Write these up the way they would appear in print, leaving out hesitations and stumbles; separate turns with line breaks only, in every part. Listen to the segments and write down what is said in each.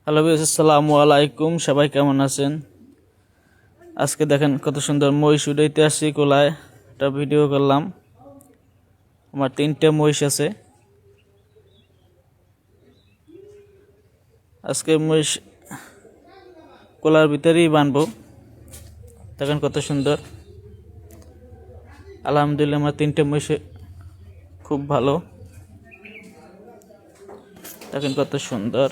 Hello viewers, আসসালামু আলাইকুম। সবাই কেমন আছেন? আজকে দেখেন কত সুন্দর মহিষ উড়াইতে আসছি কোলায়, একটা ভিডিও করলাম। আমার 3টে মহিষ আছে। আজকে মহিষ কোলার ভিতরেই বানবো। দেখেন কত সুন্দর। আলহামদুলিল্লাহ, আমার 3টে মহিষ খুব ভালো। দেখেন কত সুন্দর।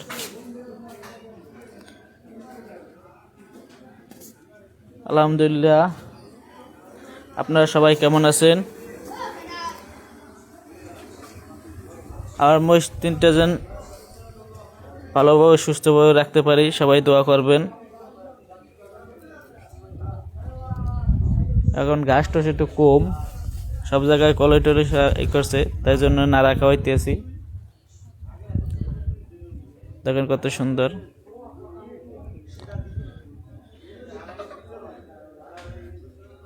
আলহামদুলিল্লাহ। আপনারা সবাই কেমন আছেন? আমার মহিষ 3টে যেন ভালোভাবে সুস্থভাবে রাখতে পারি, সবাই দোয়া করবেন। এখন ঘাস টাস একটু কম, সব জায়গায় কলাই টলাই করছে, তাই জন্য নাড়া খাওয়াইতেছি। দেখেন কত সুন্দর।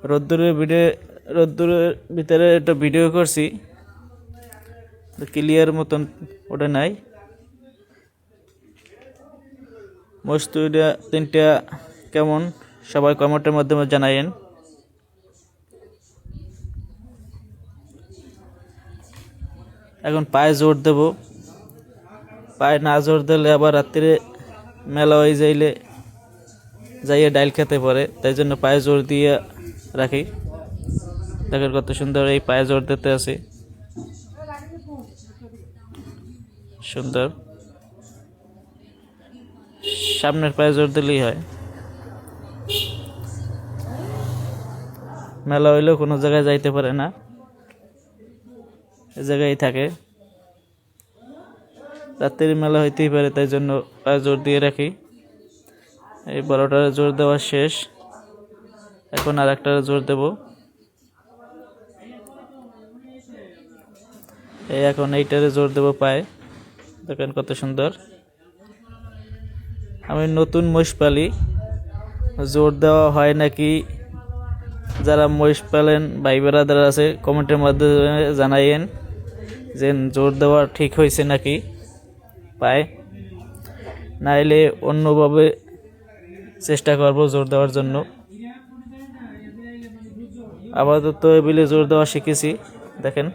রোদ্দুরের ভিতরে একটা ভিডিও করছি, ক্লিয়ার মতন ওটা নাই। মস্ত 3টা কেমন সবাই কমেন্টের মাধ্যমে জানাইন। এখন পায়ে জোর দেব, পায়ে না জোর দিলে আবার রাত্রে মেলা হয়ে যাইয়ে ডাইল খেতে পারে, তাই জন্য পায়ে জোর দিয়ে রাখি। দেখেন কত সুন্দর, এই পায়ে জোর দিতে আছে সুন্দর। সামনের পায়ে জোর দিলেই হয়। মেলা হইলেও কোনো জায়গায় যাইতে পারে না, এ জায়গায় থাকে। রাত্রির মেলা হইতেই পারে, তাই জন্য পায়ে জোর দিয়ে রাখি। এই বড়টার জোর দেওয়া শেষ, এখন আর একটার জোর দেব। এই এখন এইটারে জোর দেব পায়ে। দেখেন কত সুন্দর। আমি নতুন মহিষ পালি, জোর দেওয়া হয় নাকি? যারা মহিষ পালেন ভাই বেড়াদার আছে, কমেন্টের মাধ্যমে জানাইয়েন যে জোর দেওয়া ঠিক হয়েছে নাকি পায়ে, নাইলে অন্যভাবে চেষ্টা করব জোর দেওয়ার জন্য। আপাতত এবিলে জোর দেওয়া শিখেছি। দেখেন